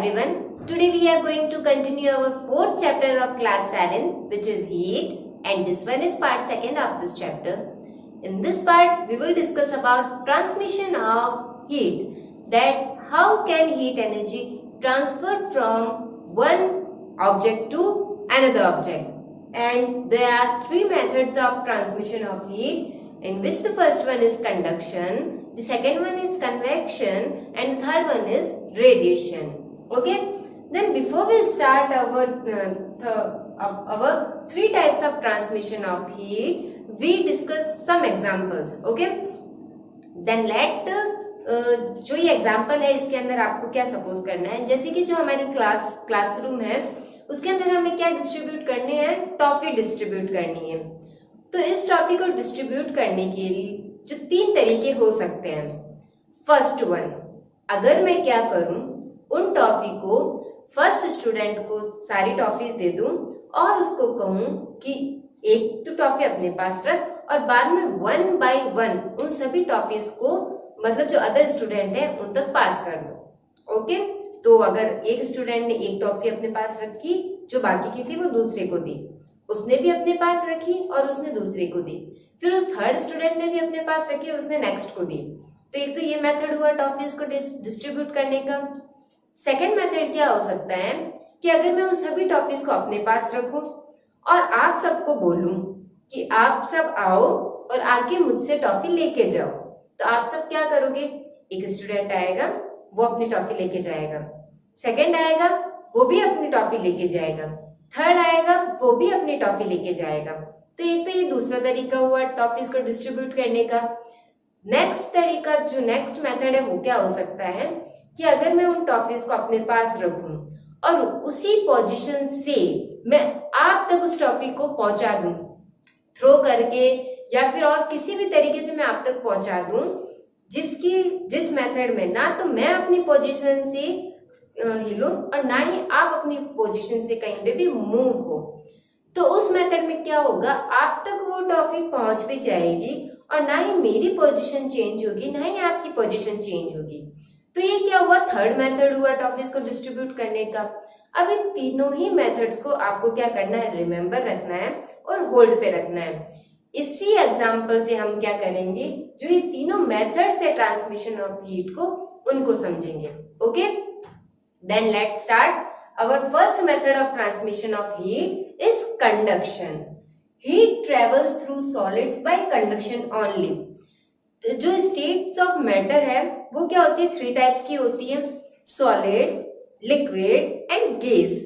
everyone. Today we are going to continue our fourth chapter of class 7, which is heat, and this one is part second of this chapter. In this part we will discuss about transmission of heat, that how can heat energy transfer from one object to another object. And there are three methods of transmission of heat, in which the first one is conduction, the second one is convection, and the third one is radiation. Okay, then before we start our three types of transmission of heat, we discuss some examples. Okay, then let जो ये example है इसके अंदर आपको क्या suppose करना है, जैसे कि जो हमारी क्लासरूम है उसके अंदर हमें क्या डिस्ट्रीब्यूट करनी है, टॉफी डिस्ट्रीब्यूट करनी है। तो इस टॉफी को डिस्ट्रीब्यूट करने के लिए जो तीन तरीके हो सकते हैं। फर्स्ट वन, अगर मैं क्या करूं, उन टॉफी को फर्स्ट स्टूडेंट को सारी टॉफीज दे दूं और उसको कहूं कि एक तो टॉफी अपने पास रख और बाद में 1 बाय 1 उन सभी टॉफीज को, मतलब जो अदर स्टूडेंट है उन तक पास कर दो। ओके, तो अगर एक स्टूडेंट ने एक टॉफी अपने पास रखी, जो बाकी की थी वो दूसरे को दी, उसने भी अपने पास रखी और उसने दूसरे को दी, फिर उस थर्ड स्टूडेंट ने भी अपने पास रखी, उसने नेक्स्ट को दी। तो एक तो ये मेथड हुआ टॉफीज को डिस्ट्रीब्यूट करने का। सेकंड मेथड क्या हो सकता है कि अगर मैं उन सभी टॉफीज को अपने पास रखूं और आप सबको बोलूं कि आप सब आओ और आके मुझसे टॉफी लेके जाओ, तो आप सब क्या करोगे, एक स्टूडेंट आएगा वो अपनी टॉफी लेके जाएगा, सेकंड आएगा वो भी अपनी टॉफी लेके जाएगा, थर्ड आएगा वो भी अपनी टॉफी लेके जाएगा। तो एक तो ये दूसरा तरीका हुआ टॉफीज को डिस्ट्रीब्यूट करने का। नेक्स्ट तरीका, जो नेक्स्ट मेथड है वो क्या हो सकता है कि अगर मैं उन टॉफीज को अपने पास रखूं और उसी पोजीशन से मैं आप तक उस टॉफी को पहुंचा दूं, थ्रो करके या फिर और किसी भी तरीके से मैं आप तक पहुंचा दूं, जिस मेथड में ना तो मैं अपनी पोजीशन से हिलूं और ना ही आप अपनी पोजीशन से कहीं पे भी मूव हो, तो उस मेथड में क्या होगा, आप तक वो टॉफी पहुंच भी जाएगी और ना ही मेरी पोजीशन चेंज होगी ना ही आपकी पोजीशन चेंज होगी। तो ये क्या हुआ, थर्ड मेथड हुआ टॉफीज को डिस्ट्रीब्यूट करने का। अब इन तीनों ही मेथड्स को आपको क्या करना है, रिमेम्बर रखना है और होल्ड पे रखना है। इसी एग्जाम्पल से हम क्या करेंगे, जो ये तीनों मेथड्स है ट्रांसमिशन ऑफ हीट को, उनको समझेंगे। Okay, then let's start. Our first method of transmission of heat is conduction. Heat travels through solids by conduction only. जो states of matter है वो क्या होती है, थ्री टाइप्स की होती है, सॉलिड, लिक्विड एंड गैस।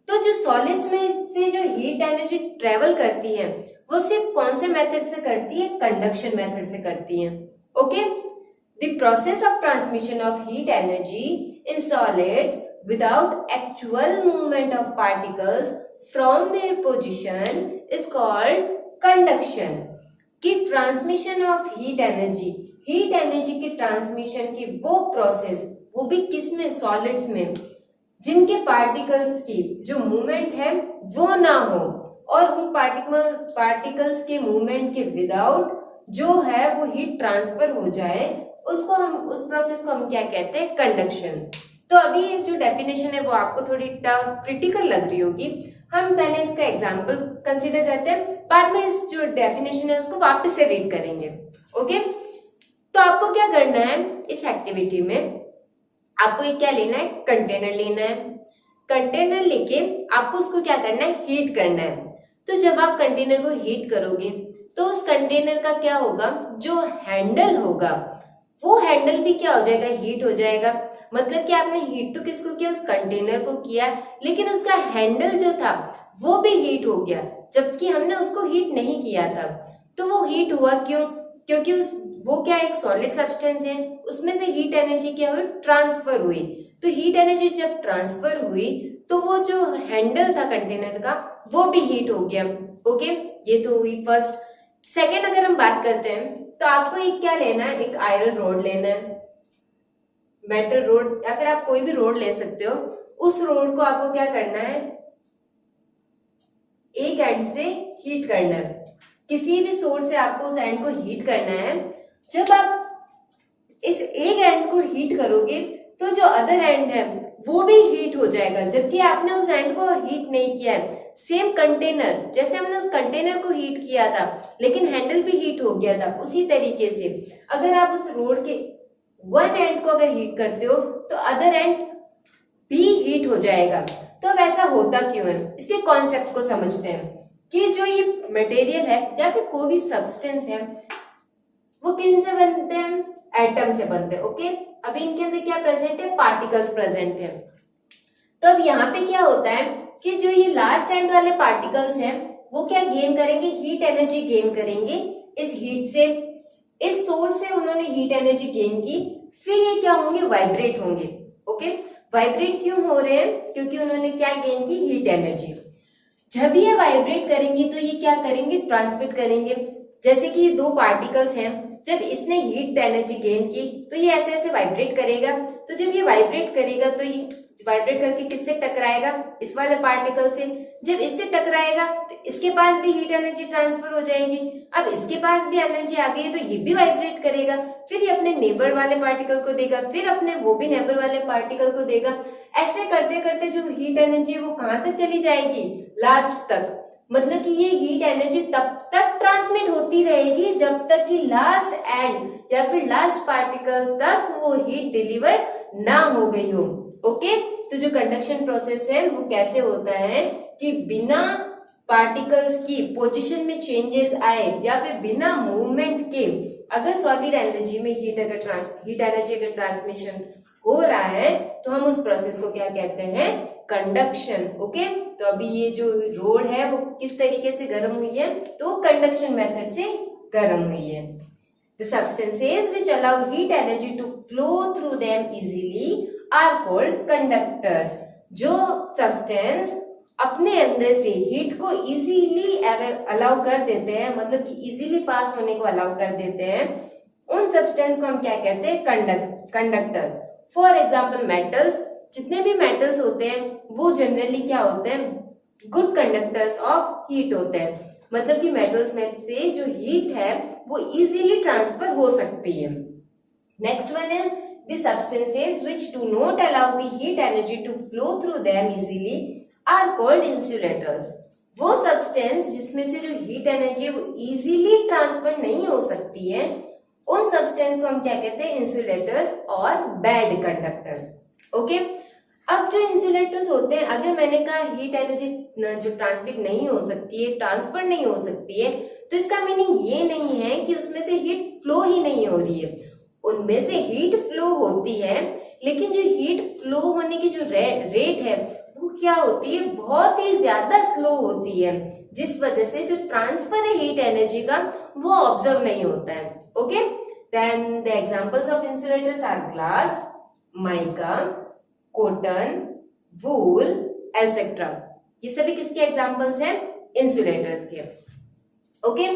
तो जो सॉलिड्स में से जो हीट एनर्जी ट्रेवल करती है वो सिर्फ कौन से मेथड से करती है, कंडक्शन मेथड से करती है। Okay, the process of transmission of heat energy in solids without actual movement of particles from their position is called conduction. कि ट्रांसमिशन ऑफ हीट एनर्जी की ट्रांसमिशन की वो प्रोसेस, वो भी किस में, सॉलिड्स में, जिनके पार्टिकल्स की जो मूवमेंट है वो ना हो और उन पार्टिकल्स के मूवमेंट के विदाउट जो है वो हीट ट्रांसफर हो जाए, उसको हम, उस प्रोसेस को हम क्या कहते हैं, कंडक्शन। तो अभी ये जो डेफिनेशन है वो आपको थोड़ी टफ, क्रिटिकल लग रही होगी। हम पहले इसका एग्जांपल कंसीडर करते हैं, बाद में इस जो डेफिनेशन है उसको वापस से रीड करेंगे। ओके, तो आपको क्या करना है, इस एक्टिविटी में आपको ये क्या लेना है, कंटेनर लेना है। कंटेनर लेके आपको उसको क्या करना है, हीट करना है। तो जब आप कंटेनर को हीट करोगे तो उस कंटेनर का क्या होगा, जो हैंडल होगा वो हैंडल भी क्या हो जाएगा, हीट हो जाएगा। मतलब कि आपने हीट तो किसको किया, उस कंटेनर को किया, लेकिन उसका हैंडल जो था वो भी हीट हो गया, जबकि हमने उसको हीट नहीं किया था। तो वो हीट हुआ क्यों, क्योंकि वो क्या एक सॉलिड सब्सटेंस है, उसमें से हीट एनर्जी क्या हुई, ट्रांसफर हुई। तो हीट एनर्जी जब ट्रांसफर हुई तो वो जो हैंडल था कंटेनर का वो भी हीट हो गया। ओके, ये तो हुई फर्स्ट। सेकेंड अगर हम बात करते हैं तो आपको एक क्या लेना है, एक आयरन रोड लेना है, मेटल रोड, या फिर आप कोई भी रोड ले सकते हो। उस रोड को आपको क्या करना है, एक एंड से हीट करना है, किसी भी सोर्स से आपको उस एंड को हीट करना है। जब आप इस एक एंड को हीट करोगे तो जो अदर एंड है वो भी हीट हो जाएगा, जबकि आपने उस एंड को हीट नहीं किया है। सेम कंटेनर, जैसे हमने उस कंटेनर को हीट किया था लेकिन हैंडल भी हीट हो गया था, उसी तरीके से अगर आप उस रोड के वन एंड को अगर हीट करते हो तो अदर एंड भी हीट हो जाएगा। तो अब ऐसा होता क्यों है, इसके कॉन्सेप्ट को समझते हैं कि जो ये मटेरियल है या फिर कोई भी सब्सटेंस है वो किन से बनते हैं, एटम से बनते हैं। ओके, अभी इनके अंदर क्या प्रेजेंट है, पार्टिकल्स प्रेजेंट है। तो अब यहाँ पे क्या होता है कि जो ये लास्ट एंड वाले पार्टिकल्स हैं वो क्या गेन करेंगे, हीट एनर्जी गेन करेंगे। इस हीट से, इस सोर्स से उन्होंने हीट एनर्जी गेन की, फिर ये क्या होंगे, वाइब्रेट होंगे। ओके, वाइब्रेट क्यों हो रहे हैं, क्योंकि उन्होंने क्या गेन की, हीट एनर्जी। जब ये वाइब्रेट करेंगे तो ये क्या करेंगे, ट्रांसमिट करेंगे। जैसे कि ये दो पार्टिकल्स हैं, जब इसने हीट एनर्जी गेन की तो ये ऐसे ऐसे वाइब्रेट करेगा। तो जब ये वाइब्रेट करेगा तो ये वाइब्रेट करके किससे टकराएगा, इस वाले पार्टिकल से। जब इससे टकराएगा तो इसके पास भी हीट एनर्जी ट्रांसफर हो जाएगी। अब इसके पास भी एनर्जी आ गई है तो ये भी वाइब्रेट करेगा, फिर ये अपने नेबर वाले पार्टिकल को देगा, फिर अपने वो भी नेबर वाले पार्टिकल को देगा। ऐसे करते करते जो हीट एनर्जी वो कहाँ तक चली जाएगी, लास्ट तक। मतलब कि ये हीट एनर्जी तब तक ट्रांसमिट होती रहेगी जब तक कि लास्ट एंड या फिर लास्ट पार्टिकल तक वो हीट डिलीवर ना हो गई हो। ओके, तो जो कंडक्शन प्रोसेस है वो कैसे होता है कि बिना पार्टिकल्स की पोजीशन में चेंजेस आए या फिर बिना मूवमेंट के अगर सॉलिड एनर्जी में हीट एनर्जी अगर ट्रांसमिशन हो रहा है तो हम उस प्रोसेस को क्या कहते हैं, कंडक्शन। ओके, तो अभी ये जो रोड है वो किस तरीके से गर्म हुई है, तो कंडक्शन मेथड से गर्म हुई है। The substances which allow heat energy to flow through them easily are called conductors. जो सब्सटेंस अपने अंदर से हीट को इजीली अलाउ कर देते हैं, मतलब कि इजीली पास होने को अलाउ कर देते हैं, उन सब्सटेंस को हम क्या कहते हैं, कंडक्टर्स। फॉर एग्जाम्पल मेटल्स, जितने भी मेटल्स होते हैं वो जनरली क्या होते हैं, गुड कंडक्टर्स ऑफ हीट होते हैं। मतलब कि मेटल्स में से जो हीट है वो इजीली ट्रांसफर हो सकती है। Next one is the substances which do not allow the heat energy to flow through them easily are called insulators. वो सब्सटेंस जिसमें से जो हीट एनर्जी वो इजीली ट्रांसफर नहीं हो सकती है, उन सब्सटेंस को हम क्या कहते हैं, इंसुलेटर्स और बैड कंडक्टर्स। ओके, अब जो इंसुलेटर्स होते हैं, अगर मैंने कहा हीट एनर्जी जो ट्रांसमिट नहीं हो सकती है, ट्रांसफर नहीं हो सकती है, तो इसका मीनिंग ये नहीं है कि उसमें से हीट फ्लो ही नहीं हो रही है। उनमें से हीट फ्लो होती है, लेकिन जो हीट फ्लो होने की जो रेट है वो क्या होती है, बहुत ही ज्यादा स्लो होती है, जिस वजह से जो ट्रांसफर है हीट एनर्जी का वो ऑब्जर्व नहीं होता है। Okay, then the examples of insulators are glass, mica, cotton, wool etcetera. ये सभी किसके एग्जांपल्स हैं, इंसुलेटर्स के। ओके,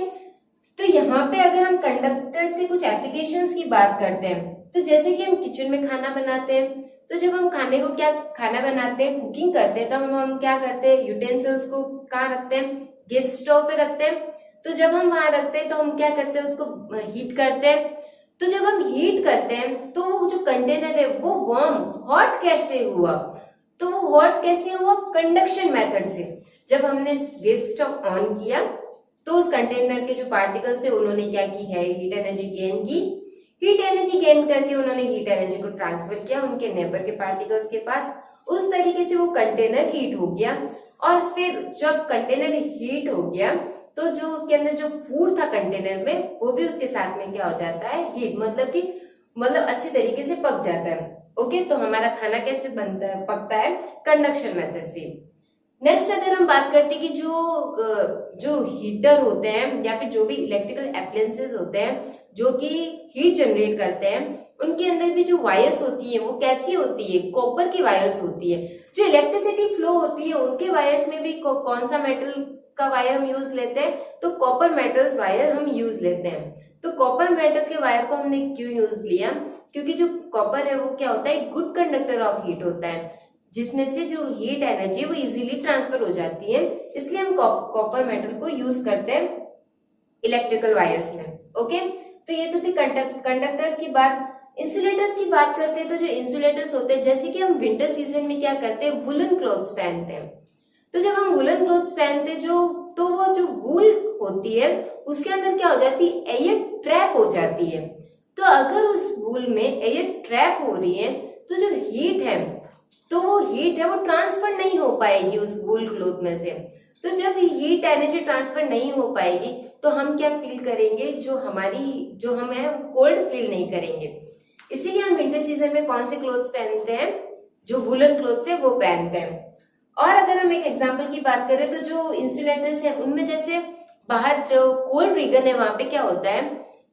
तो यहाँ पे अगर हम कंडक्टर्स के कुछ एप्लीकेशंस की बात करते हैं, तो जैसे कि हम किचन में खाना बनाते हैं, तो जब हम खाना बनाते हैं, कुकिंग करते हैं, तो हम क्या करते हैं, यूटेंसिल्स को कहाँ रखते हैं, गैस स्टोव पे रखते हैं। तो जब हम वहां रखते हैं तो हम क्या करते हैं, उसको हीट करते हैं। तो जब हम हीट करते हैं तो वो जो कंटेनर है वो वार्म हॉट कैसे हुआ, तो वो हॉट कैसे हुआ, कंडक्शन मेथड से। जब हमने गैस स्टोव ऑन किया तो उस कंटेनर के जो पार्टिकल्स थे उन्होंने क्या की है, हीट एनर्जी गेन की। हीट एनर्जी गेन करके उन्होंने हीट एनर्जी को ट्रांसफर किया उनके नेबर के पार्टिकल्स के पास। उस तरीके से वो कंटेनर हीट हो गया, और फिर जब कंटेनर हीट हो गया तो जो उसके अंदर जो फूड था कंटेनर में वो भी उसके साथ में क्या हो जाता है, हीट, मतलब अच्छे तरीके से पक जाता है। ओके, तो हमारा खाना कैसे बनता है, पकता है कंडक्शन मेथड से। नेक्स्ट अगर हम बात करते हैं कि जो हीटर होते हैं या फिर जो भी इलेक्ट्रिकल एप्लायंसेस होते हैं जो कि हीट जनरेट करते हैं, उनके अंदर भी जो वायर्स होती है वो कैसी होती है, कॉपर की वायर्स होती है। जो इलेक्ट्रिसिटी फ्लो होती है उनके वायर्स में भी कौन सा मेटल का वायर हम यूज लेते हैं, तो कॉपर मेटल्स वायर हम यूज लेते हैं। तो कॉपर मेटल के वायर को हमने क्यों यूज लिया, क्योंकि जो कॉपर है वो क्या होता है, गुड कंडक्टर ऑफ हीट होता है, जिसमें से जो हीट एनर्जी वो इजीली ट्रांसफर हो जाती है, इसलिए हम कॉपर मेटल को यूज करते हैं इलेक्ट्रिकल वायर्स में। ओके, तो ये तो थी कंडक्टर्स की बात। इंसुलेटर्स की बात करते हैं तो जो इंसुलेटर्स होते हैं, जैसे कि हम विंटर सीजन में क्या करते हैं, वुलन क्लॉथ्स पहनते हैं। तो जब हम वुलन क्लॉथ्स पहनते हैं तो वो जो वूल होती है उसके अंदर क्या हो जाती है, एयर ट्रैप हो जाती है। तो अगर उस वूल में एयर ट्रैप हो रही है तो जो हीट है वो ट्रांसफर नहीं हो पाएगी उस वूल क्लॉथ में से। तो जब हीट एनर्जी ट्रांसफर नहीं हो पाएगी तो हम क्या फील करेंगे, जो हम है वो कोल्ड फील नहीं करेंगे। इसीलिए हम विंटर सीजन में कौन से क्लोथ्स पहनते हैं, जो वुलन क्लोथ्स है वो पहनते हैं। और अगर हम एक एग्जांपल की बात करें तो जो इंसुलेटर्स है उनमें जैसे बाहर जो कोल्ड रीजन है वहां पे क्या होता है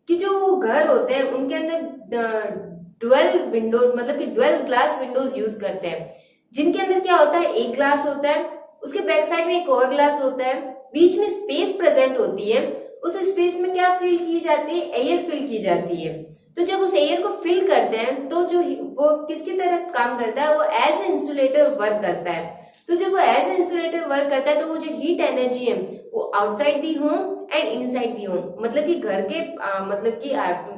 कि जो घर होते हैं उनके अंदर डुअल विंडोज, मतलब कि डुअल ग्लास विंडोज यूज करते हैं, जिनके अंदर क्या होता है, एक ग्लास होता है, उसके बैक साइड में एक और ग्लास होता है, बीच में स्पेस प्रेजेंट होती है। उस स्पेस में क्या फिल की जाती है, एयर फिल की जाती है। तो जब उस एयर को फिल करते हैं तो जो वो किसकी तरह काम करता है, वो एज ए इंसुलेटर वर्क करता है। तो जब वो एज ए इंसुलेटर वर्क करता है तो वो जो हीट एनर्जी है वो outside the home and inside the home, मतलब कि घर के मतलब कि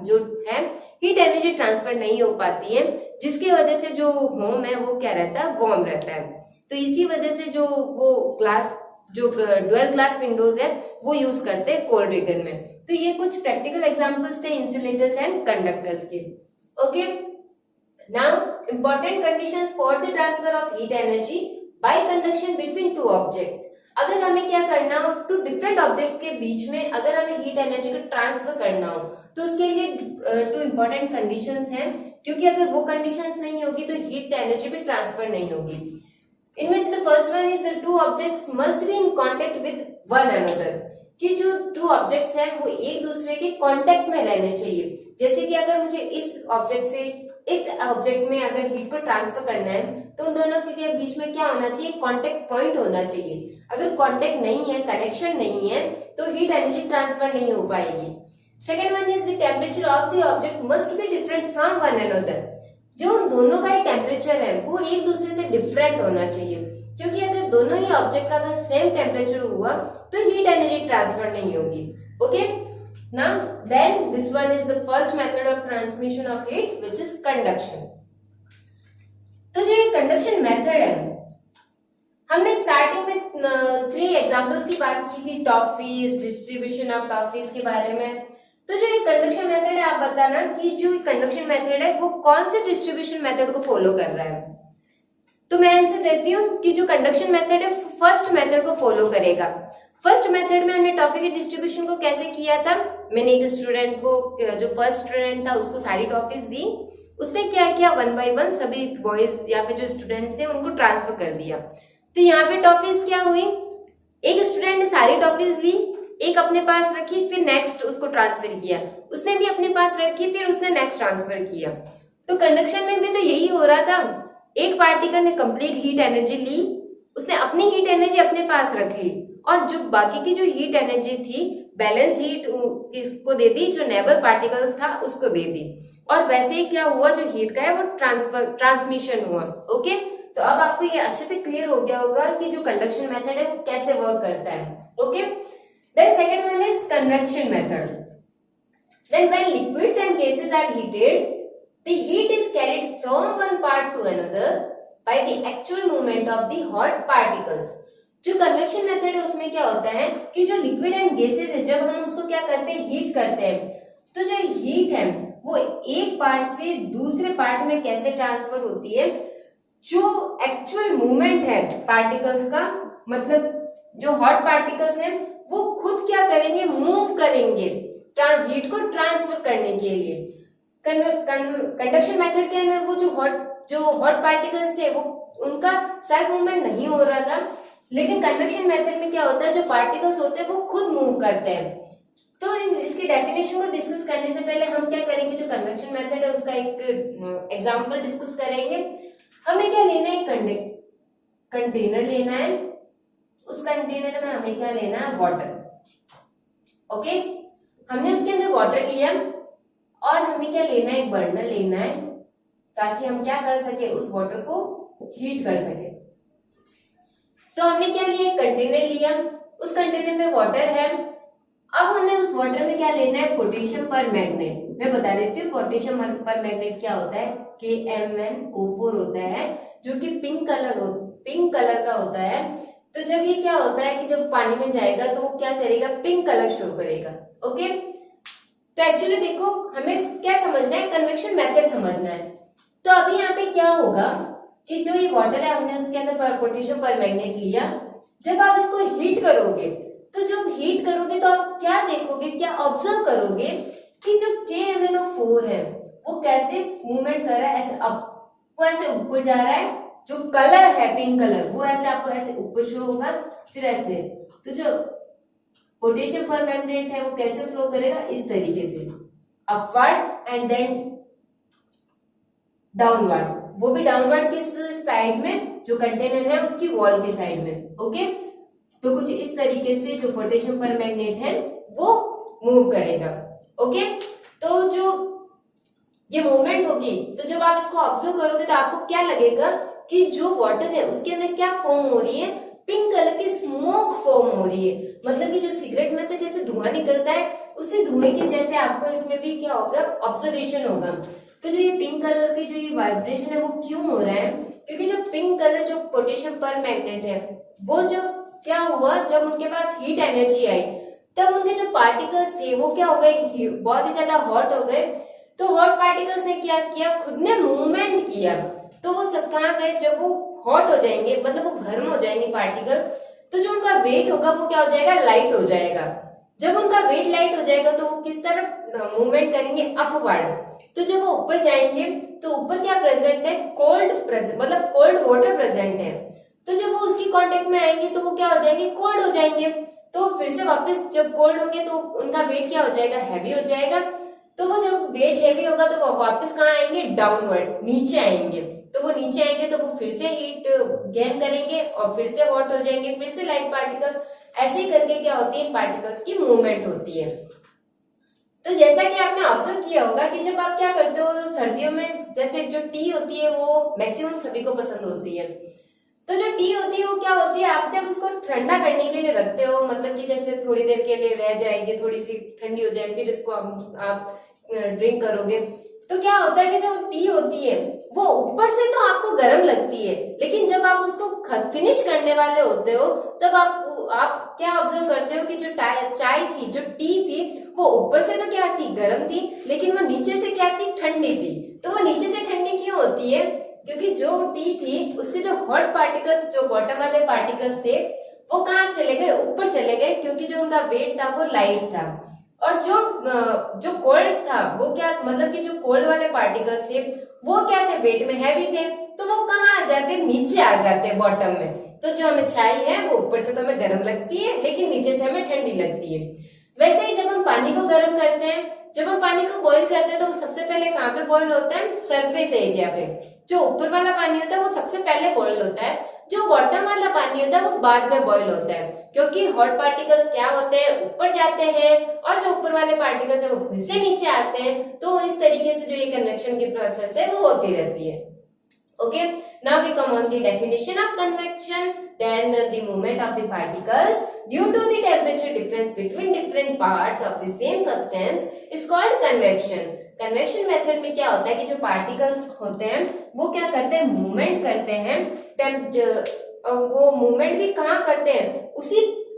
जो है हीट एनर्जी ट्रांसफर नहीं हो पाती है, जिसकी वजह से जो होम है वो क्या रहता है, वार्म रहता है। तो इसी वजह से जो वो ग्लास, जो डुअल ग्लास विंडोज है वो यूज करते हैं कोल्ड रीजन में। तो ये कुछ प्रैक्टिकल एग्जांपल्स थे इंसुलेटर्स एंड कंडक्टर्स के। Okay, now important conditions for the transfer of heat energy by conduction between two objects. अगर हमें क्या करना हो, टू डिफरेंट ऑब्जेक्ट्स के बीच में अगर हमें हीट एनर्जी को ट्रांसफर करना हो तो उसके लिए टू इम्पोर्टेंट कंडीशंस हैं, क्योंकि अगर वो कंडीशंस नहीं होगी तो हीट एनर्जी भी ट्रांसफर नहीं होगी। In which the first one is the two objects must be in contact with one another, कि जो टू ऑब्जेक्ट्स हैं वो एक दूसरे के कांटेक्ट में रहने चाहिए। जैसे कि अगर मुझे इस ऑब्जेक्ट से इस ऑब्जेक्ट में अगर हीट को ट्रांसफर करना है तो उन दोनों के बीच में क्या होना चाहिए, कांटेक्ट पॉइंट होना चाहिए। अगर कांटेक्ट नहीं है, कनेक्शन नहीं है, तो हीट एनर्जी ट्रांसफर नहीं हो पाएगी। Second one is the temperature of the object must be different from one another, जो उन दोनों का टेम्परेचर है वो एक दूसरे से डिफरेंट होना चाहिए, क्योंकि अगर दोनों ही ऑब्जेक्ट का अगर सेम टेम्परेचर हुआ तो हीट एनर्जी ट्रांसफर नहीं होगी। Okay, now then this one is the first method of transmission of heat which is conduction. तो जो ये कंडक्शन मेथड है, हमने स्टार्टिंग में 3 एग्जांपल्स की बात की थी, टॉफीज, डिस्ट्रीब्यूशन ऑफ टॉफीज के बारे में। तो जो ये कंडक्शन मेथड है, आप बताना कि जो कंडक्शन मेथड है वो कौन से डिस्ट्रीब्यूशन मेथड को फॉलो कर रहा है। तो मैं आंसर देती हूँ कि जो कंडक्शन मेथड है फर्स्ट मेथड को फॉलो करेगा। फर्स्ट मेथड में हमने टॉफी के डिस्ट्रीब्यूशन को कैसे किया था, मैंने एक स्टूडेंट को, जो फर्स्ट स्टूडेंट था उसको सारी टॉफीज दी, उसने क्या किया, 1 बाय 1 सभी बॉयज या फिर जो स्टूडेंट्स थे उनको ट्रांसफर कर दिया। तो यहाँ पे टॉफीज क्या हुई, एक स्टूडेंट ने सारी टॉफीज ली, एक अपने पास रखी, फिर नेक्स्ट उसको ट्रांसफर किया, उसने भी अपने पास रखी, फिर उसने नेक्स्ट ट्रांसफर किया। तो कंडक्शन में भी तो यही हो रहा था, एक पार्टिकल ने कंप्लीट हीट एनर्जी ली, उसने अपनी हीट एनर्जी अपने पास रख ली, और जो बाकी की जो हीट एनर्जी थी बैलेंस हीट इसको दे दी, जो नेबर पार्टिकल था उसको दे दी, और वैसे ही क्या हुआ, जो हीट का है वो ट्रांसमिशन हुआ। ओके, तो अब आपको ये अच्छे से क्लियर हो गया होगा कि जो कंडक्शन मेथड है वो कैसे वर्क करता है। Okay, then second one is convection method. Then when liquids and gases are heated, the heat is carried from one part to another by the actual movement of the hot particles. जो convection method है उसमें क्या होता है कि जो liquid and gases है, जब हम उसको क्या करते हैं, हीट करते हैं, तो जो हीट है वो एक पार्ट से दूसरे पार्ट में कैसे ट्रांसफर होती है, जो एक्चुअल मूवमेंट है पार्टिकल्स का, मतलब जो हॉट पार्टिकल्स हैं वो खुद क्या करेंगे, मूव करेंगे हीट को ट्रांसफर करने के लिए। कंडक्शन मेथड के अंदर वो जो हॉट पार्टिकल्स थे वो उनका सेल्फ मूवमेंट नहीं हो रहा था, लेकिन कन्वेक्शन मेथड में क्या होता है, जो पार्टिकल्स होते हैं वो खुद मूव करते हैं। तो इसकी डेफिनेशन को डिस्कस करने से पहले हम क्या करेंगे, जो कन्वेक्शन मेथड है उसका एक एग्जांपल डिस्कस करेंगे। हमें क्या लेना है, कंटेनर लेना है, उस कंटेनर में हमें क्या लेना है, वाटर। ओके, हमने उसके अंदर वाटर लिया और हमें क्या लेना है, एक बर्नर लेना है, ताकि हम क्या कर सके, उस वाटर को हीट कर सके। तो हमने क्या लिया, एक कंटेनर लिया, उस कंटेनर में वाटर है, अब हमें उस वाटर में क्या लेना है, पोटेशियम पर मैग्नेट। मैं बता देती हूँ पोटेशियम परमैंगनेट क्या होता है, KMnO4 होता है, जो कि पिंक कलर का होता है। तो जब ये क्या होता है कि जब पानी में जाएगा तो वो क्या करेगा, पिंक कलर शो करेगा। ओके, तो एक्चुअली देखो हमें क्या समझना है, कन्वेक्शन मेथड समझना है। तो अभी यहाँ पे क्या होगा कि जो ये वाटर है हमने उसके अंदर पोटेशियम परमैंगनेट लिया, जब आप इसको हीट करोगे तो जब हीट करोगे तो आप क्या देखोगे, क्या ऑब्जर्व करोगे कि जो KMnO4 है वो कैसे मूवमेंट कर रहा है, ऐसे अप, वो ऐसे ऊपर जा रहा है, जो कलर है पिंक कलर वो ऐसे आपको ऐसे ऊपर शो होगा, फिर ऐसे। तो जो पोटेशियम परमैंगनेट है वो कैसे फ्लो करेगा, इस तरीके से अपवर्ड एंड देन डाउनवर्ड, वो भी डाउनवर्ड किस साइड में, जो कंटेनर है उसकी वॉल की साइड में। ओके, तो कुछ इस तरीके से जो पोटेशियम परमैंगनेट है वो मूव करेगा। ओके, तो जो ये मूवमेंट होगी तो जब आप इसको ऑब्जर्व करोगे तो आपको क्या लगेगा कि जो वाटर है उसके अंदर क्या फॉर्म हो रही है, पिंक कलर की स्मोक फॉर्म हो रही है। मतलब कि जो सिगरेट में से जैसे धुआं निकलता है उसी धुएं की जैसे आपको इसमें भी क्या होगा, ऑब्जर्वेशन होगा। तो जो ये पिंक कलर की जो ये वाइब्रेशन है वो क्यों हो रहा है, क्योंकि जो पिंक कलर जो पोटेशियम परमैंगनेट है वो जो क्या हुआ, जब उनके पास हीट एनर्जी आई तब उनके जो पार्टिकल्स थे वो क्या हो गए, बहुत ही ज्यादा हॉट हो गए। तो हॉट पार्टिकल्स ने क्या किया, खुद ने मूवमेंट किया। तो वो सब कहाँ गए, जब वो हॉट हो जाएंगे मतलब वो गर्म हो जाएंगे पार्टिकल, तो जो उनका वेट होगा वो क्या हो जाएगा, लाइट हो जाएगा। जब उनका वेट लाइट हो जाएगा तो वो किस तरफ मूवमेंट करेंगे, अपवर्ड। तो जब वो ऊपर जाएंगे तो ऊपर क्या प्रेजेंट है, कोल्ड प्रेजेंट, मतलब कोल्ड वाटर प्रेजेंट है। तो जब वो उसकी कांटेक्ट में आएंगे तो वो क्या हो जाएंगे, कोल्ड हो जाएंगे। तो फिर से वापस जब कोल्ड होंगे तो उनका वेट क्या हो जाएगा, हैवी हो जाएगा। तो वो जब वेट हैवी होगा तो वो वापस कहाँ आएंगे, डाउनवर्ड, नीचे आएंगे। तो वो नीचे आएंगे तो वो फिर से हीट गेन करेंगे और फिर से हॉट हो जाएंगे, फिर से लाइट पार्टिकल्स, ऐसे ही करके क्या होती है, पार्टिकल्स की मूवमेंट होती है। तो जैसा कि आपने ऑब्जर्व किया होगा कि जब आप क्या करते हो सर्दियों में, जैसे जो टी होती है वो मैक्सिमम सभी को पसंद होती है। तो जो टी होती है वो क्या होती है, आप जब उसको ठंडा करने के लिए रखते हो, मतलब कि जैसे थोड़ी देर के लिए रह जाएगी, थोड़ी सी ठंडी हो जाएगी, फिर इसको आप ड्रिंक करोगे, तो क्या होता है कि जो टी होती है वो ऊपर से तो आपको गर्म लगती है, लेकिन जब आप उसको फिनिश करने वाले होते हो तब आप क्या ऑब्जर्व करते हो कि जो चाय थी, जो टी थी, वो ऊपर से तो क्या थी, गर्म थी, लेकिन वो नीचे से क्या थी, ठंडी थी। तो वो नीचे से ठंडी क्यों होती है, क्योंकि जो टी थी उसके जो हॉट पार्टिकल्स, जो बॉटम वाले पार्टिकल्स थे वो कहाँ चले गए, ऊपर चले गए, क्योंकि जो उनका वेट था वो लाइट था। और जो कोल्ड था वो क्या, मतलब कि जो कोल्ड वाले पार्टिकल्स थे वो क्या थे, वेट में हैवी थे, तो वो कहाँ आ जाते, नीचे आ जाते बॉटम में। तो जो हमें चाय है वो ऊपर से तो हमें गर्म लगती है, लेकिन नीचे से हमें ठंडी लगती है। वैसे ही जब हम पानी को गर्म करते हैं, जब हम पानी को बॉईल करते हैं तो सबसे पहले कहाँ पे बॉईल होता है, सरफेस एरिया पे। जो ऊपर वाला पानी होता है वो सबसे पहले बॉईल होता है, जो बॉटम वाला पानी होता है वो बाद में बॉईल होता है, क्योंकि हॉट पार्टिकल्स क्या होते हैं, ऊपर जाते हैं, और जो ऊपर वाले पार्टिकल्स है वो फिर से नीचे आते हैं। तो इस तरीके से जो ये कन्वेक्शन की प्रोसेस है वो होती रहती है। Okay, now we come on the definition of convection. Then the movement of the particles due to the temperature difference between different parts of the same substance is called convection. Convection method में क्या होता है कि जो particles होते हैं वो क्या करते हैं, मूवमेंट करते हैं। वो मूवमेंट भी कहाँ करते हैं,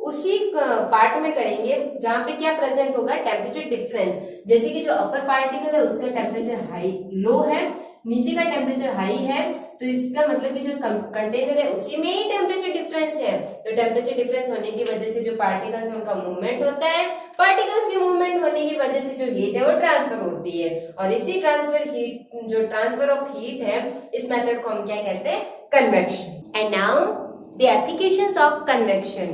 उसी पार्ट में करेंगे जहाँ पे क्या प्रेजेंट होगा, टेम्परेचर डिफरेंस। जैसे कि जो अपर पार्टिकल है उसका टेम्परेचर हाई लो है, नीचे का टेम्परेचर हाई है, तो इसका मतलब कि जो कंटेनर है उसी में ही टेम्परेचर डिफरेंस है। तो टेम्परेचर डिफरेंस होने की वजह से जो पार्टिकल्स है उनका मूवमेंट होता है, पार्टिकल्स के मूवमेंट होने की वजह से जो हीट है वो ट्रांसफर होती है, और इसी ट्रांसफर ऑफ हीट है, इस मेथड को हम क्या कहते हैं, convection. And now the applications of convection.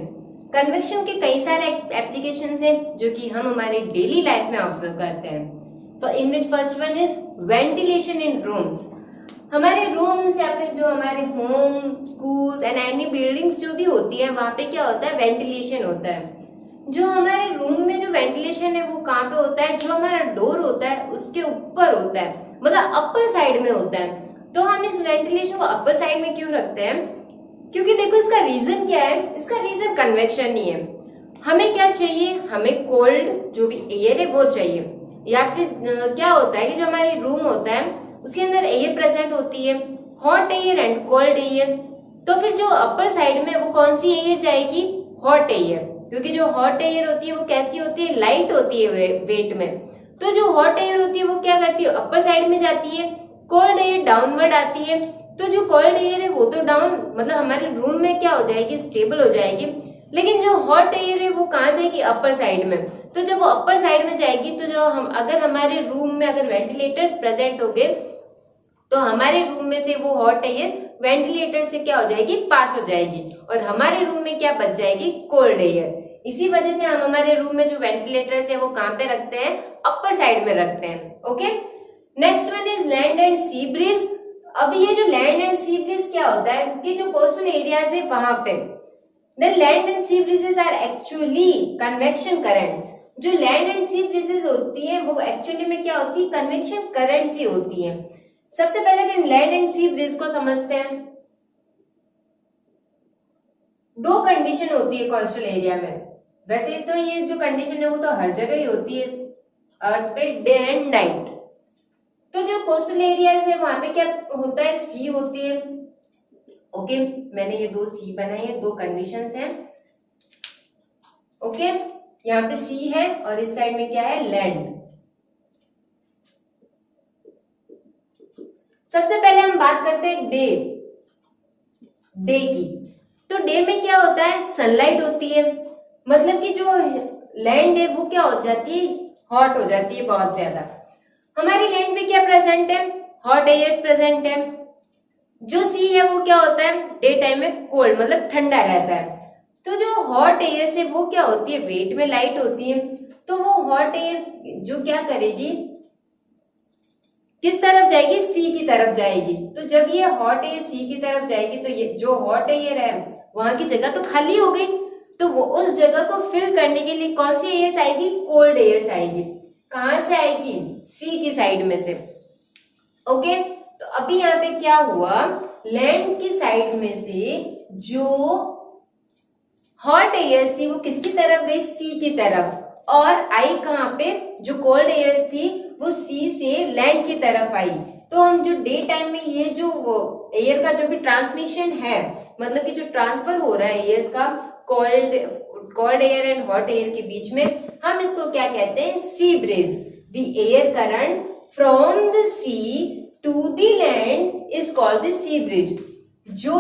Convection के कई सारे एप्लीकेशंस हैं जो कि हम हमारे डेली लाइफ में ऑब्जर्व करते हैं। In which first one is ventilation in rooms. हमारे रूम्स या फिर जो हमारे home, schools and any buildings जो भी होती है वहाँ पे क्या होता है, वेंटिलेशन होता है। जो हमारे रूम में जो वेंटिलेशन है वो कहाँ पे होता है, जो हमारा डोर होता है उसके ऊपर होता है, मतलब अपर साइड में होता है। तो हम इस वेंटिलेशन को अपर साइड में क्यों रखते हैं, क्योंकि देखो इसका रीजन क्या है, इसका रीजन कन्वेक्शन ही है। हमें क्या चाहिए, हमें कोल्ड जो भी एयर है वो चाहिए, या फिर क्या होता है कि जो हमारी रूम होता है उसके अंदर एयर प्रेजेंट होती है, hot air and cold air. तो फिर जो अपर साइड में वो कौन सी एयर जाएगी? हॉट एयर, क्योंकि जो हॉट एयर होती है वो कैसी होती है? लाइट होती है वेट में। तो जो हॉट एयर होती है वो क्या करती है? अपर साइड में जाती है। कोल्ड एयर डाउनवर्ड आती है। तो जो कोल्ड एयर है वो तो डाउन मतलब हमारे रूम में क्या हो जाएगी? स्टेबल हो जाएगी। लेकिन जो हॉट एयर है वो कहाँ जाएगी? अपर साइड में। तो जब वो अपर साइड में जाएगी तो जो हम अगर हमारे रूम में अगर वेंटिलेटर्स प्रेजेंट हो गए तो हमारे रूम में से वो हॉट एयर वेंटिलेटर से क्या हो जाएगी? पास हो जाएगी, और हमारे रूम में क्या बच जाएगी? Cold air. इसी वजह से हम हमारे रूम में जो वेंटिलेटर्स है वो कहाँ पे रखते हैं? अपर साइड में रखते हैं। Okay, next one is land and sea breeze. अब ये जो लैंड एंड सी ब्रीज क्या होता है कि जो कोस्टल एरियाज है वहां पे the land and sea breezes are actually convection currents. जो लैंड एंड सी ब्रीजेस होती है वो एक्चुअली में क्या होती है? कन्वेक्शन करंट्स ही होती है। सबसे पहले तो लैंड एंड सी ब्रीज को समझते हैं। दो कंडीशन होती है कोस्टल एरिया में। वैसे तो ये जो कंडीशन है वो तो हर जगह ही होती है अर्थ पे, डे एंड नाइट। तो जो कोस्टल एरियाज है वहां पे क्या होता है? सी होती है। ओके, मैंने ये दो सी बनाए हैं, दो कंडीशंस हैं। ओके, यहाँ पे सी है और इस साइड में क्या है? लैंड। सबसे पहले हम बात करते हैं डे की। तो डे में क्या होता है? सनलाइट होती है, मतलब कि जो लैंड है वो क्या हो जाती है? हॉट हो जाती है बहुत ज्यादा। हमारी लैंड पे क्या प्रेजेंट है? हॉट एयर्स प्रेजेंट है। जो सी है वो क्या होता है? डे टाइम में कोल्ड मतलब ठंडा रहता है। तो जो हॉट एयर है वो क्या होती है? वेट में लाइट होती है। तो वो हॉट एयर जो क्या करेगी? किस तरफ जाएगी? सी की तरफ जाएगी। तो जब ये हॉट एयर सी की तरफ जाएगी तो ये जो हॉट एयर है वहां की जगह तो खाली हो गई, तो वो उस जगह को फिल करने के लिए कौन सी एयर्स आएगी? कोल्ड एयर्स आएगी। कहां से आएगी? सी की साइड में से। ओके, तो अभी यहाँ पे क्या हुआ? लैंड की साइड में से जो हॉट एयर्स थी वो किसकी तरफ गई? सी की तरफ। और आई कहाँ पे? जो कोल्ड एयर्स थी वो सी से लैंड की तरफ आई। तो हम जो डे टाइम में ये जो एयर का जो भी ट्रांसमिशन है, मतलब कि जो ट्रांसफर हो रहा है एयर्स का cold air and hot air के बीच में, हम इसको क्या कहते हैं? Sea breeze. The air current from the sea to the land is called the sea breeze. जो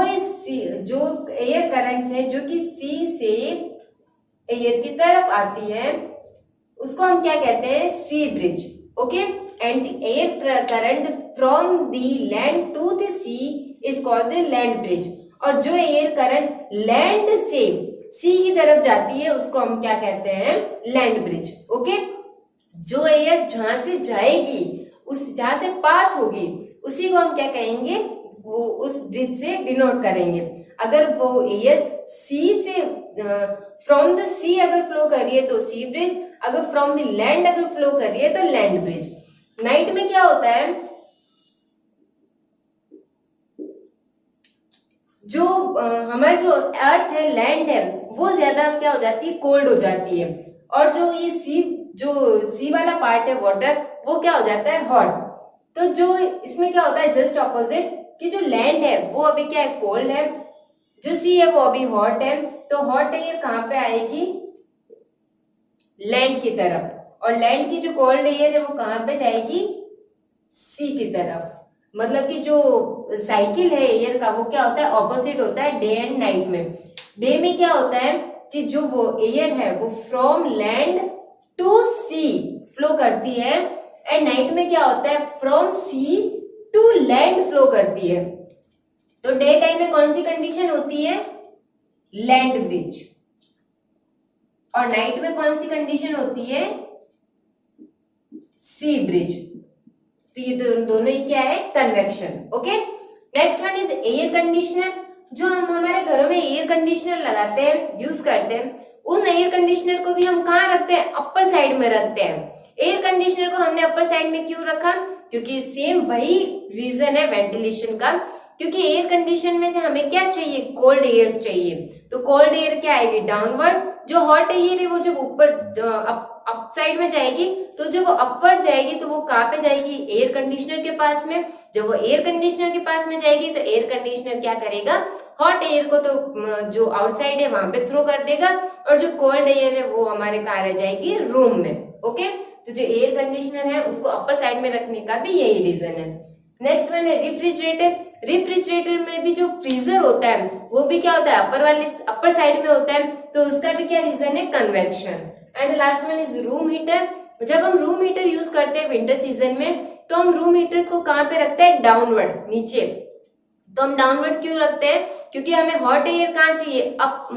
एयर करंट्स है जो कि सी से एयर की तरफ आती है उसको हम क्या कहते हैं? Sea breeze. Okay, and the air current from the land to the sea is called the land breeze. और जो एयर करंट लैंड से सी की तरफ जाती है उसको हम क्या कहते हैं? Land bridge. ओके, जो एयर जहां से जाएगी उस जहां से पास होगी उसी को हम क्या कहेंगे? वो उस ब्रिज से डिनोट करेंगे। अगर वो एयर सी से फ्रॉम द सी अगर फ्लो कर रही है तो सी ब्रिज, अगर फ्रॉम द लैंड अगर फ्लो कर रही है तो लैंड ब्रिज। नाइट में क्या होता है? जो हमारा जो अर्थ है, लैंड है, वो ज्यादा क्या हो जाती है? कोल्ड हो जाती है। और जो ये सी वाला पार्ट है वाटर, वो क्या हो जाता है? हॉट। तो जो इसमें क्या होता है? जस्ट ऑपोजिट, कि जो लैंड है वो अभी क्या है? कोल्ड है, जो सी है वो अभी हॉट है। तो हॉट एयर कहाँ पे आएगी? लैंड की तरफ। और लैंड की जो कोल्ड एयर है वो कहाँ पे जाएगी? सी की तरफ। मतलब कि जो साइकिल है एयर का वो क्या होता है? ऑपोजिट होता है डे एंड नाइट में। डे में क्या होता है कि जो वो एयर है वो from land to sea flow करती है, एंड नाइट में क्या होता है? From sea to land flow करती है। तो डे टाइम में कौन सी कंडीशन होती है? Land breeze. और नाइट में कौन सी कंडीशन होती है? सी ब्रिज। तो ये दोनों ही क्या है? Convection. Okay, next one is air conditioner. जो हम हमारे घरों में एयर कंडीशनर लगाते हैं, यूज करते हैं, उन एयर कंडीशनर को भी हम कहाँ रखते हैं? अपर साइड में रखते हैं। एयर कंडीशनर को हमने अपर साइड में क्यों रखा? क्योंकि सेम वही रीजन है वेंटिलेशन का, क्योंकि एयर कंडीशन में से हमें क्या चाहिए? कोल्ड एयर चाहिए। तो कोल्ड एयर क्या आएगी? डाउनवर्ड। जो हॉट एयर है वो जब ऊपर अप साइड में जाएगी, तो जब वो अपवर्ड जाएगी तो वो कहाँ पे जाएगी, एयर कंडीशनर के पास में। जब वो एयर कंडीशनर के पास में जाएगी तो एयर कंडीशनर क्या करेगा, हॉट एयर को तो जो आउटसाइड है वहां पे थ्रो कर देगा, और जो कोल्ड एयर है वो हमारे कहाँ रह जाएगी, रूम में। ओके, तो जो एयर कंडीशनर है उसको अपर साइड में रखने का भी यही रीजन है। नेक्स्ट वन है रेफ्रिजरेटर। रेफ्रिजरेटर में भी जो फ्रीजर होता है वो भी क्या होता है, अपर साइड में होता है, तो उसका भी क्या रीजन है, convection. And last one is room heater. जब हम रूम हीटर यूज करते हैं विंटर सीजन में, तो हम रूम हीटर्स को कहाँ पे रखते हैं, डाउनवर्ड, नीचे। तो हम डाउनवर्ड क्यों रखते हैं, क्योंकि हमें हॉट एयर कहाँ चाहिए, अप,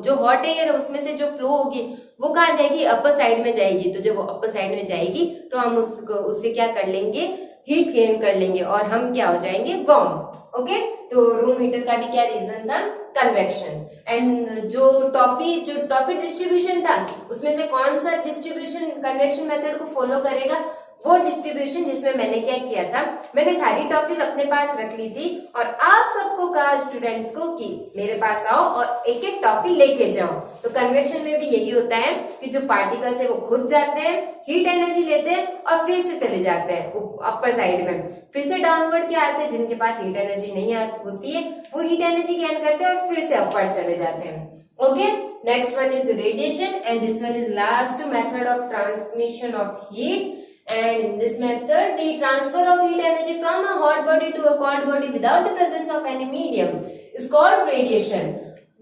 जो हॉट एयर है उसमें से जो फ्लो होगी वो कहाँ जाएगी, अपर साइड में जाएगी। तो जब वो अपर साइड में जाएगी तो हम उससे क्या कर लेंगे, हीट गेन कर लेंगे, और हम क्या हो जाएंगे, वार्म। ओके, तो रूम हीटर का भी क्या रीजन था, कन्वेक्शन। एंड जो टॉफी डिस्ट्रीब्यूशन था उसमें से कौन सा डिस्ट्रीब्यूशन कन्वेक्शन मेथड को फॉलो करेगा, वो डिस्ट्रीब्यूशन जिसमें मैंने क्या किया था, मैंने सारी टॉफीज अपने पास रख ली थी और आप सबको कहा स्टूडेंट्स को कि मेरे पास आओ और एक एक टॉफी लेके जाओ। तो कन्वेक्शन में भी यही होता है कि जो पार्टिकल्स है वो खुद जाते हैं, हीट एनर्जी लेते हैं और फिर से चले जाते हैं अपर साइड में, फिर से डाउनवर्ड क्या आते हैं, जिनके पास हीट एनर्जी नहीं होती है वो हीट एनर्जी गेन करते हैं और फिर से अपवर्ड चले जाते हैं। Okay, next one is radiation and this one is last method of transmission of heat. And in this method, the transfer of heat energy from a hot body to a cold body without the presence of any medium is called radiation.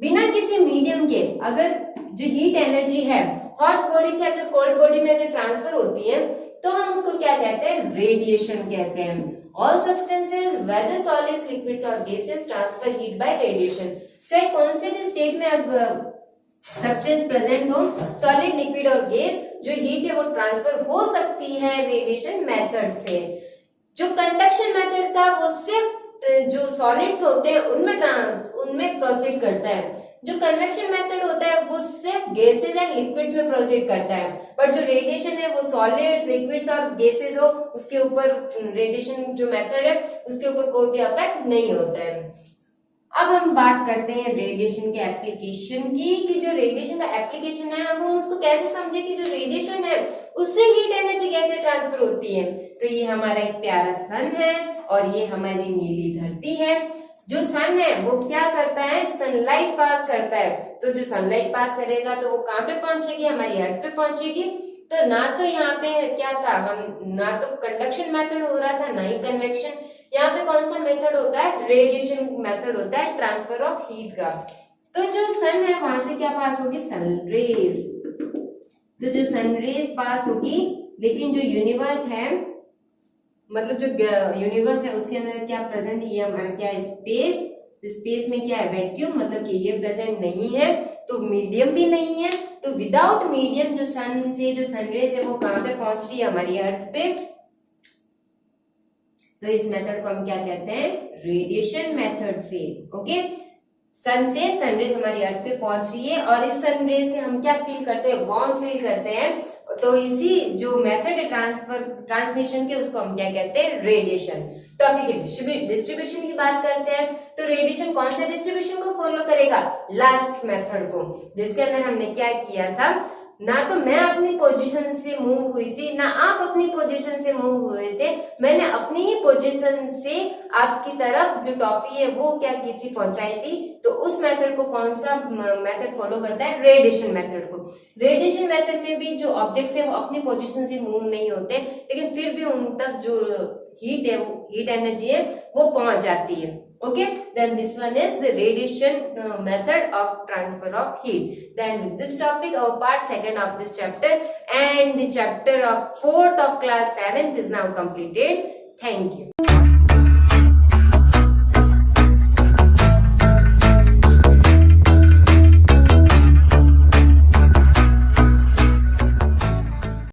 बिना किसी medium के अगर जो heat energy है hot body से अगर cold body में अगर ट्रांसफर होती है तो हम उसको क्या कहते हैं, रेडिएशन कहते हैं. All substances, whether solids, liquids or gases, transfer heat by radiation. चाहे कौन से भी स्टेट में अब सब्सटेंस प्रेजेंट हो, सॉलिड, लिक्विड और गैस, जो हीट है वो ट्रांसफर हो सकती है रेडिएशन मेथड से. जो कंडक्शन मेथड था वो सिर्फ जो सॉलिड्स होते हैं उनमें प्रोसीड करता है. जो कन्वेक्शन मेथड होता है वो सिर्फ गैसेस एंड लिक्विड्स में प्रोसीड करता है. बट जो रेडिएशन है वो सॉलिड्स, लिक्विड्स और गैसेस हो उसके ऊपर रेडिएशन जो मेथड है उसके ऊपर कोई भी इफेक्ट नहीं होता है. अब हम बात करते हैं रेडिएशन के एप्लीकेशन की, कि जो रेडिएशन का एप्लीकेशन है अब हम उसको कैसे समझे कि जो रेडिएशन है उससे हीट एनर्जी कैसे ट्रांसफर होती है. तो ये हमारा एक प्यारा सन है और ये हमारी नीली धरती है. जो सन है वो क्या करता है, सनलाइट पास करता है. तो जो सनलाइट पास करेगा तो वो कहाँ पे पहुंचेगी, हमारी अर्थ पे पहुंचेगी. तो ना तो यहाँ पे क्या था, हम ना तो कंडक्शन मेथड हो रहा था ना ही कन्वेक्शन. यहाँ पे कौन सा मेथड होता है, रेडिएशन मेथड होता है ट्रांसफर ऑफ हीट का. तो जो सन है वहां से क्या पास होगी, सनरेज. तो जो सनरेज पास होगी, लेकिन जो यूनिवर्स है मतलब जो यूनिवर्स है उसके अंदर क्या प्रेजेंट, ये हमारा क्या है, स्पेस. स्पेस में क्या है, वैक्यूम, मतलब कि ये प्रेजेंट नहीं है. तो मीडियम भी नहीं है. तो विदाउट मीडियम जो सन से जो सनरेज है वो कहाँ पे पहुंच रही है, हमारी अर्थ पे. तो इस मेथड को हम क्या कहते हैं, रेडिएशन मेथड से. ओके, सन से सनरेज हमारी अर्थ पे पहुंच रही है और इस सनरेज से हम क्या फील करते हैं, वार्म फील करते हैं. तो इसी जो मेथड है ट्रांसमिशन के उसको हम क्या कहते हैं, रेडिएशन. टॉपिक के डिस्ट्रीब्यूशन की बात करते हैं. तो रेडिएशन कौन से डिस्ट्रीब्यूशन को फॉलो करेगा, लास्ट मेथड को, जिसके अंदर हमने क्या किया था, ना तो मैं अपनी पोजीशन से मूव हुई थी ना आप अपनी पोजीशन से मूव हुए थे. मैंने अपनी ही पोजीशन से आपकी तरफ जो टॉफी है वो क्या की थी, पहुंचाई थी. तो उस मेथड को कौन सा मेथड फॉलो करता है, रेडिएशन मेथड को. रेडिएशन मेथड में भी जो ऑब्जेक्ट्स है वो अपनी पोजीशन से मूव नहीं होते, लेकिन फिर भी उन तक जो हीट है, हीट एनर्जी है वो पहुंच जाती है. Okay, then this one is the radiation method of transfer of heat. Then with this topic, our part 2 of this chapter and the chapter of 4th of class 7th is now completed. Thank you.